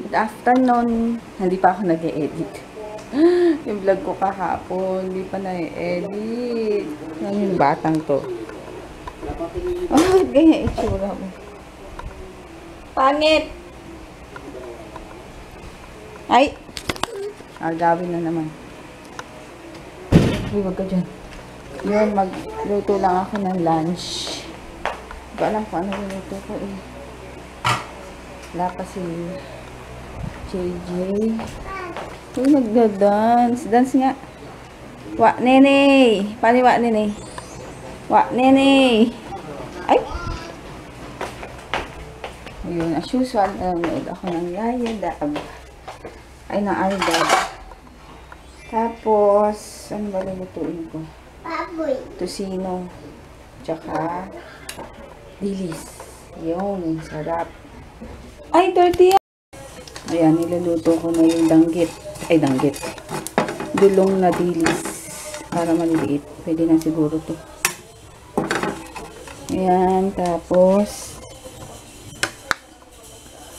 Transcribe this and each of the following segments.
Good afternoon. Hindi pa ako nag-e-edit. Yung vlog ko kahapon, hindi pa na-e-edit. Ano yung batang to? Oh, ganyan itsura mo. Pangit! Ay! Agawin na naman. Uy, wag ka dyan. Yun, magluto lang ako ng lunch. Hindi ko alam kung ano yung luto ko eh. Wala pa si JJ. Uy, nagda-dance. Dance nga. Wa, nene. Paano wa, nene? Wa, nene. Ay! Ayun, as usual, nanonood ako ng Yaya Dab. Ay, ng Ardab. Tapos, ano ba lulutuin ko? Baboy. Tosino. Tsaka, dilis. Yun, sarap. Ay, dirty yan. Ayan, niluluto ko na yung danggit. Ay, danggit. Dulong na dilis. Para maliliit. Pwede na siguro to. Ayan, tapos,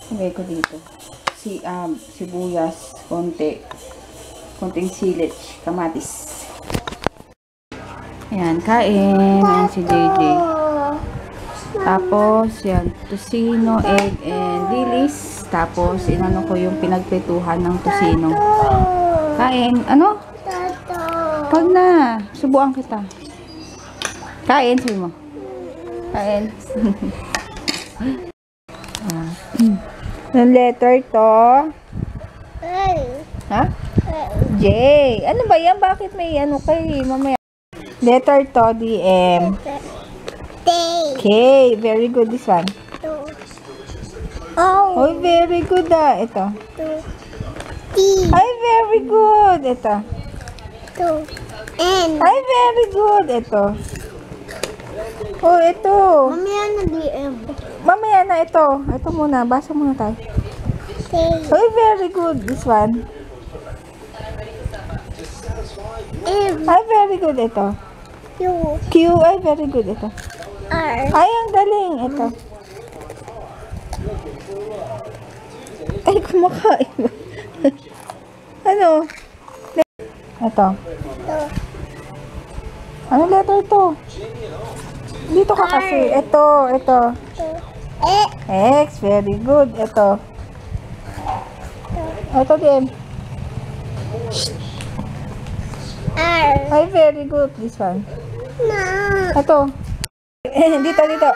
sabay ko dito. Sibuyas, konting silage, kamatis. Ayan, kain. Ayan si JJ. Tapos, yan, tosino, egg, and dilis. Tapos, inano ko yung pinagprituhan ng tosino. Kain. Ano? Pag na. Subuan kita. Kain, sabi mo. Kain. Ang letter to. Ha? J. Ano ba yan? Bakit may ano kay mamaya? Letter to, DM. K. Very good this one. Oh, very good ah. Ito. T. Ay, very good. Ito. N. Ay, very good. Ito. Oh, ito. Mamaya na DM. Mamaya na ito. Ito muna. Basa muna tayo. K. Ay, very good. This one. M. Ay, very good. Ito. U. Q. Ay, very good. Ito. R. Ay, ang galing. Ito. Ay, kumakain. Ano? Ito. Ano letter to? Dito ka kasi. Ito. E. X. Very good. Ito. Ito din. R. Ay, very good. This one. Na. Ito. Dito.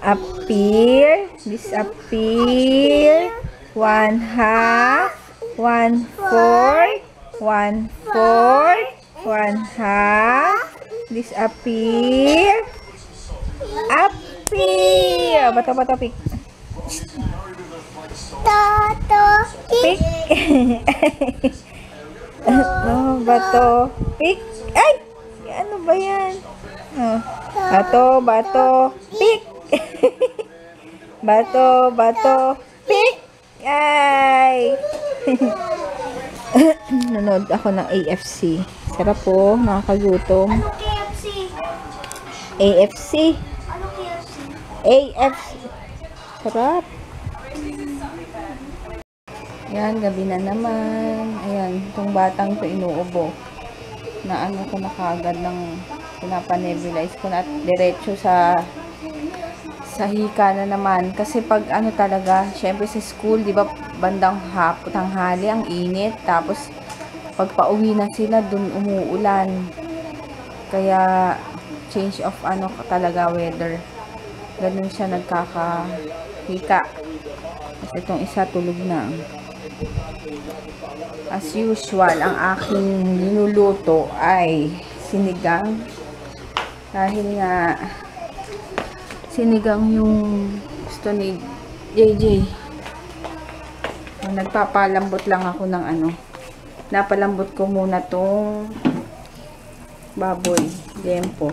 Appear. Disappear. 1/2. 1/4. 1/4. 1/2. Disappear. Appear. Bato, pick. Toto. Pick. No, bato. Pick. Ay! Ano ba yan? Oh. Bato, pick. Bato, pick. Ay! Nanood ako ng AFC. Sarap po, nakakagutom. Ano KFC? AFC. Ano KFC? AFC. Sarap. Yan, gabi na naman. Ayan, itong batang to inuubo. Na ano ko na kagad ng pinapanebulize ko na at diretso sa hika na naman. Kasi pag ano talaga, syempre sa school, di ba, bandang tanghali, ang init. Tapos, pag pauwi na sila, dun umuulan. Kaya, change of ano talaga weather. Ganun siya nagkakahika. Kasi itong isa tulog na. As usual, ang aking linuluto ay sinigang. Dahil nga, sinigang yung gusto ni JJ. Nagpapalambot lang ako ng ano. Napalambot ko muna tong baboy. Dempo.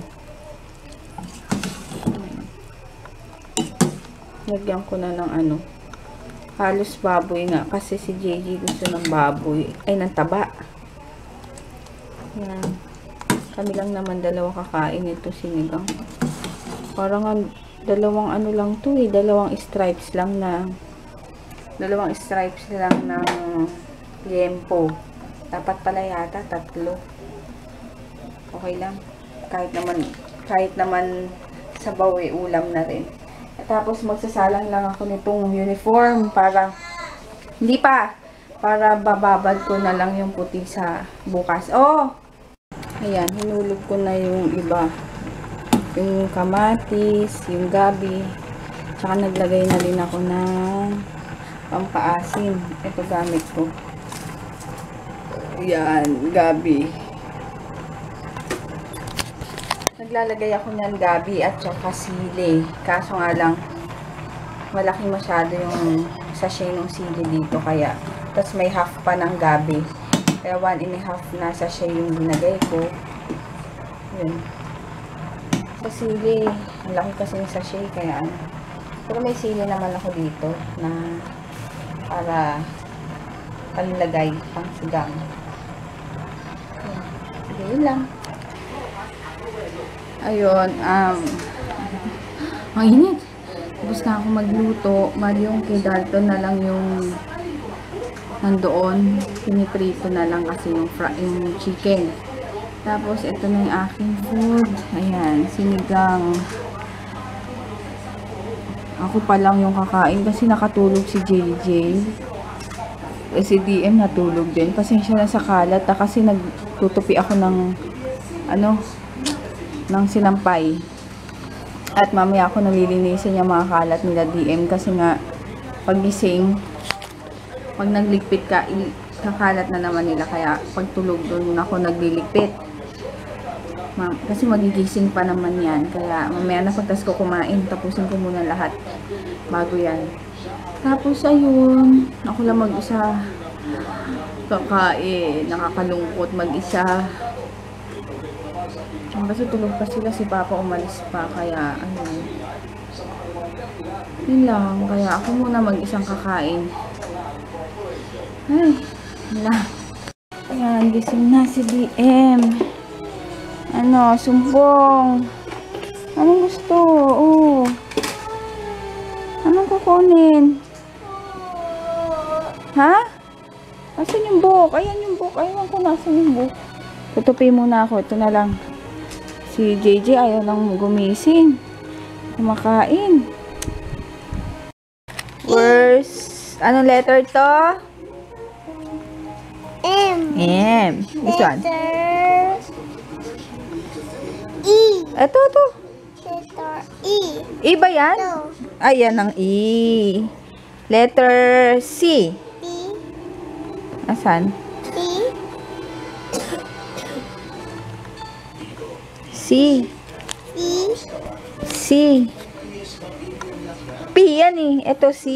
Lagyan ko na ng ano. Halos baboy nga. Kasi si JJ gusto ng baboy. Ay, ng taba. Yan. Kami lang naman dalawa kakain ito sinigang. Parang dalawang ano lang to eh. Dalawang stripes lang na 2 stripes lang ng liempo. Dapat pala yata 3. Okay lang. Kahit naman sabaw ulam na rin. At tapos magsasalang lang ako nitong uniform para para bababad ko na lang yung puti sa bukas. Oh! Ayan, hinulog ko na yung iba. Yung kamatis, yung gabi. Tsaka naglagay na din ako ng pampaasim. Ito gamit ko. Ayan, gabi. Naglalagay ako ng gabi at saka sili. Kaso nga lang, malaki masyado yung sachet ng sili dito. Kaya, tapos may half pa ng gabi. Kaya 1.5 na sachet yung binagay ko. Yun. Sa sili, ang laki kasi yung sachet. Kaya ano. Pero may sili naman ako dito na para panlagay, pang sigang. Sige, yun lang. Ayun, ang init. Tapos na ako magluto. Mali yung kay Dalton na lang yung nandoon. Piniprito na lang kasi yung chicken. Tapos, ito na yung aking food. Ayan, sinigang. Ako pa lang yung kakain kasi nakatulog si JJ. Si DM natulog din. Pasensya na sa kalat kasi nagtutupi ako ng ng sinampay. At mamaya ako nalilinisin yung mga kalat nila DM kasi nga pagising, pag nagligpit ka, kakalat na naman nila. Kaya pagtulog doon ako nagliligpit. Kasi magigising pa naman yan. Kaya mamaya na pagtas ko kumain, tapusin ko muna lahat bago yan. Tapos ayun, ako lang mag-isa kakain. Nakakalungkot mag-isa. Kasi tulog pa sila, si Papa umalis pa, kaya ano, yun lang, kaya ako muna mag-isang kakain. Ay, wala. Ayan, gising na si DM. Ano, sumbong. Anong gusto? Oh. Anong kukunin? Ha? Asan yung book? Ayan yung book. Ayan ko, nasan yung book? Tutupi muna ako, ito na lang. Si JJ ayaw nang gumising. Kumakain. Words. Anong letter to? M. M. This one. Letter E. Ito. Letter E. E ba yan? No. Ayan ang E. Letter C. B. Asan? B. C. B. C. P yan eh. Ito C.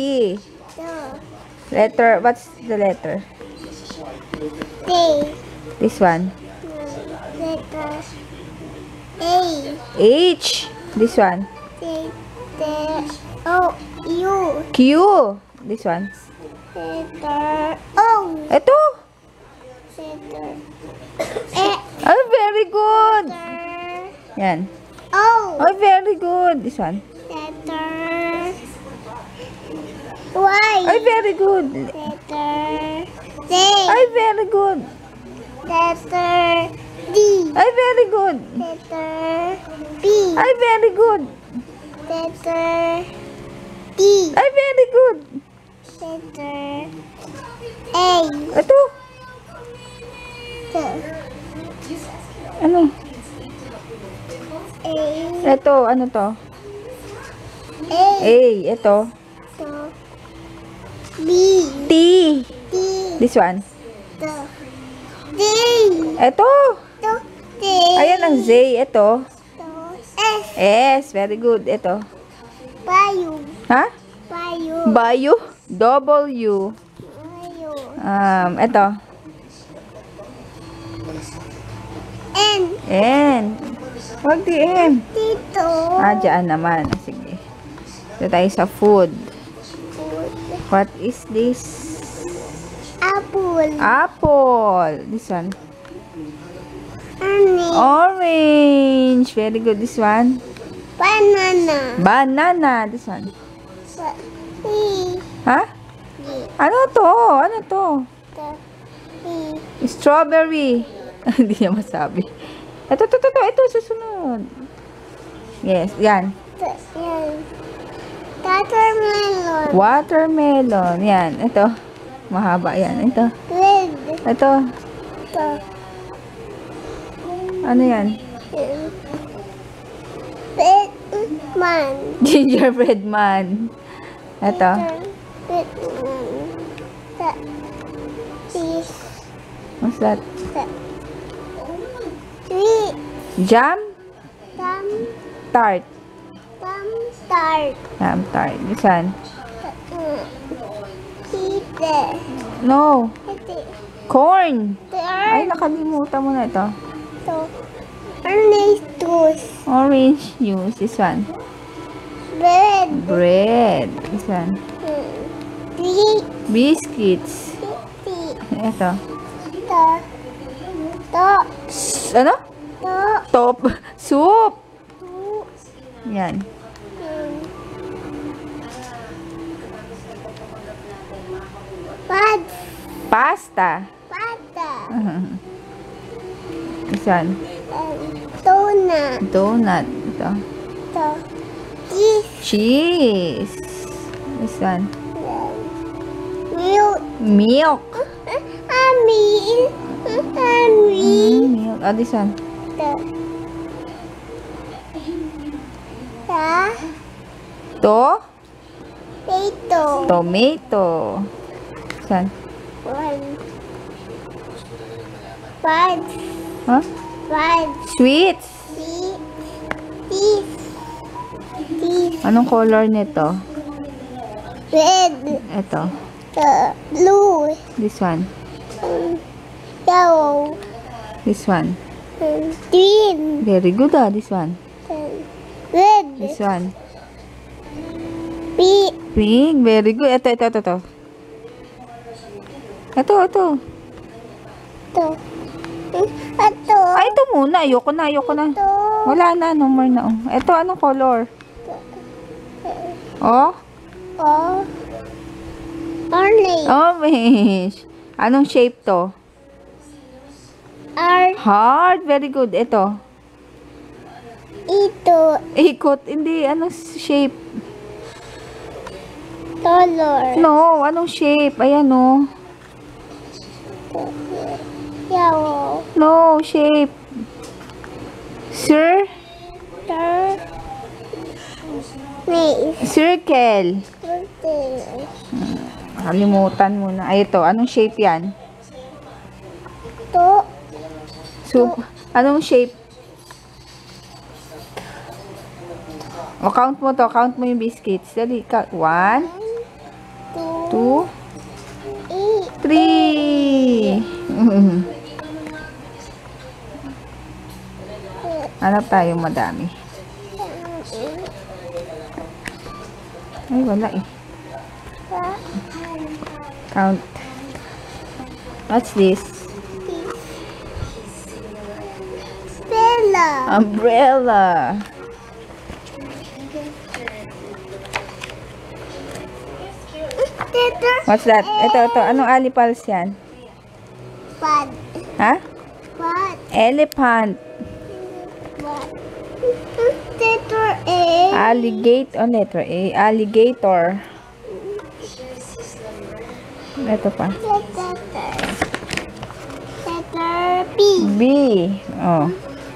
No. Letter. What's the letter? D. This one. Letter A. H. This one. Letter O. U. Q. This one. Letter O. Ito. Letter E. Oh, very good. Letter Yan. O. Oh, very good. This one. Letter Y. Oh, very good. Letter Z. Oh, very good. Letter D. Oh, very good. Letter B. Oh, very good. Letter D. Oh, very good. Letter A. Ito. Ano? A. Ito. Ano to? A. A. Ito. B. T. D. This one. D. Ito. D. Ayan ang Z. Ito. S. S. Very good. Ito. Bayo. Ha? Bayo. Bayo. W. Bayo. Ito. N. N. Wag di M. Dito. Dyan naman. Sige. Ito tayo sa food. What is this? Apple. Apple. This one. Ani. Orange. Very good. This one. Banana. Banana. This one. E. Ha? Ano to? Ano to? E. Strawberry. Hindi niya masabi. Ito, susunod. Yes, yan. Yan. Watermelon. Watermelon. Yan, ito. Mahaba yan. Ito. Red. Ito. Ito. Ano yan? Red man. Gingerbread man. Ito. Red man. That is What's that? that. Sweet. Jam? Tam. Tart. Tam. Tart. Jam tart. This one. Pite. No. Ito. Corn. Ay, Tart. nakalimutan mo na ito. Ito. Orange juice. Orange juice. This one. Bread. Bread. This one. Tea. Biscuits. Tea. Ito. To. To. Ano? To. Top. Soup. To. Yan. Pad. Pasta. Pata. This one. Tuna. Donut. Ito. To. Cheese. Cheese. This one. Milk. Milk. Ami. Ami. Milk. Oh, this one. To. Ta. To. Potato. Tomato. This one. One. Five. Huh? Five. Sweets. Teeth. Teeth. Anong color nito? Red. Ito. Blue. This one. Yellow. This one. Green. Very good this one. Red. This one. Pink. Pink. Very good. Ito. Ito. To. Ito. Ay, ito muna. Ayoko na. To. Wala na. No more na. Oh. Ito, anong color? Oh? Oh. Orange. Orange. Anong shape to? Art. Heart. Very good. Ito. Ito. Ikot. Hindi. Anong shape? Color. No. Anong shape? Ayan, oh. Yellow. No. Shape. Sir? Maze. Circle. Kalimutan mo na. Ay, ito. Anong shape yan? To. Anong shape? O, count mo to. Count mo yung biscuits. Dali. 1, 2, 3. Hanap tayo madami. Ay, wala eh. Count. What's this? Bella. Umbrella. What's that? Ito. Anong alipals yan? Bad. Ha? Bad. Elephant. Bad. Letter A. Alligator. Letter A. Alligator. Ito pa. Letter B. B. Oh.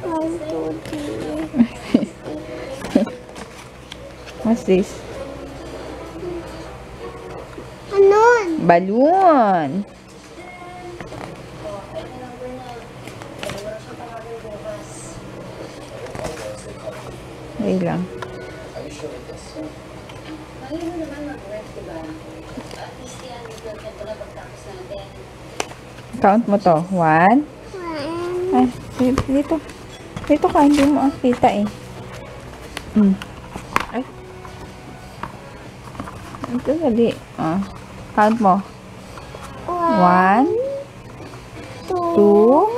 1, 2, 3. What's this? Anon. Balloon. Wait lang. Count mo to. 1. 1. Ay, dito. Dito ka, hindi mo kita eh. Ay. Ito, dali. Count mo. 1, 2,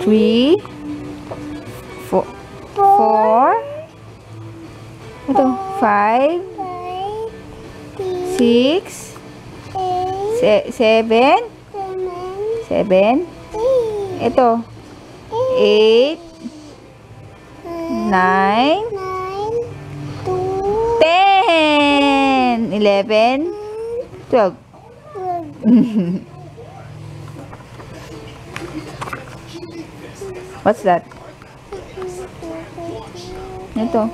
3, 4. Ito, 5, 6, Seven. Seven. Ito. 8. 9. 10. 11. 12. What's that? Ito.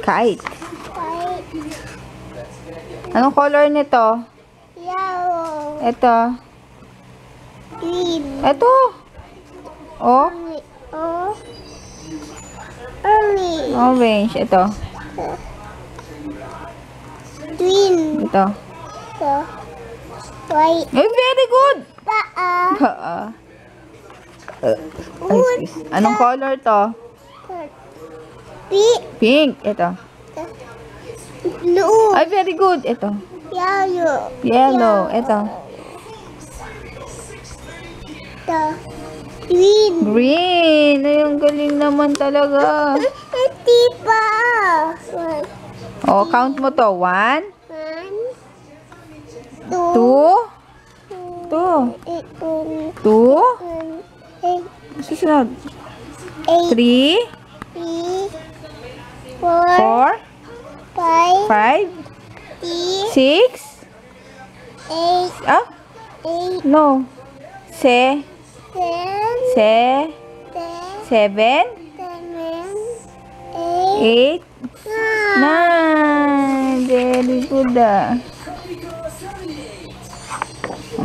Kite. Anong color nito? Yellow. Ito. Green. Ito. Oh, Orange. orange. Ito. Green. Ito. White. Oh, very good. Paa. Excuse. Anong color to? Pink. Ito. Blue. Ay, very good. Ito. Yellow. Yellow. Ito. Green. Green. Ay, ang galing naman talaga. Tipa. Oh, count mo to. 1, 2, 2, 2, susunod. 3, 4, 5, 6, ah, no. 7, 8, 9. Very good ah.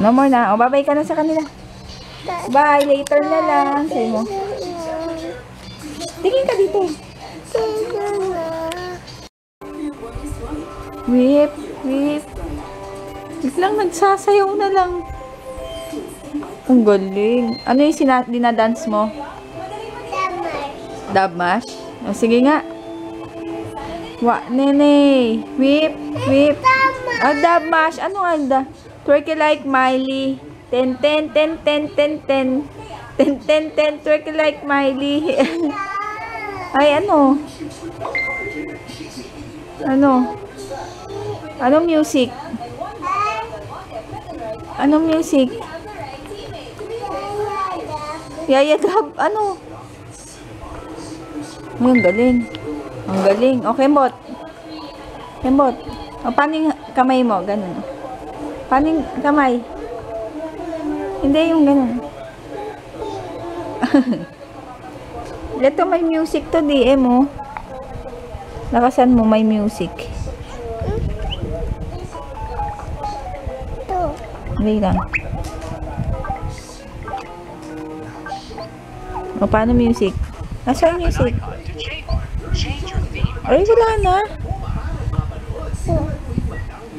No more na. O, bye-bye ka na sa kanila. Bye. Later na lang. Say mo. Tingin ka dito. Whip, whip. Biglang nagsasayaw na lang. Ang galing. Ano yung dinadance mo? Dub mash? O, sige nga. Nene. Whip, whip. Ah, dub mash. Ano nga? Twerk like Miley. 10, 10, 10, 10, 10, 10. 10, 10, 10. Twerk like Miley. Ay, ano? Ano? Anong music? Anong music? Yaya Gab. Ano? Ay, ang galing. Ang galing. O, Kembot. Kembot. O, paano yung kamay mo? Ganun. Paano yung kamay? Hindi yung ganun. Ito may music to, DM mo. Nakasan mo may music. Wait lang. O, paano music? Nasa music? Ay, wala na.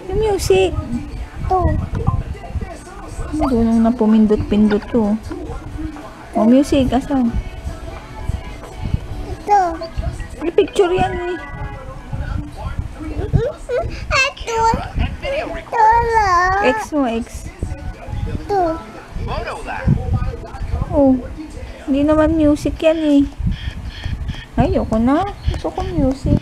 Yung music. Doon na pumindot-pindot ko. O, music. Asan? May picture yan eh. X mo, X. Oh, hindi naman music yan eh. Ayoko na. Gusto ko music.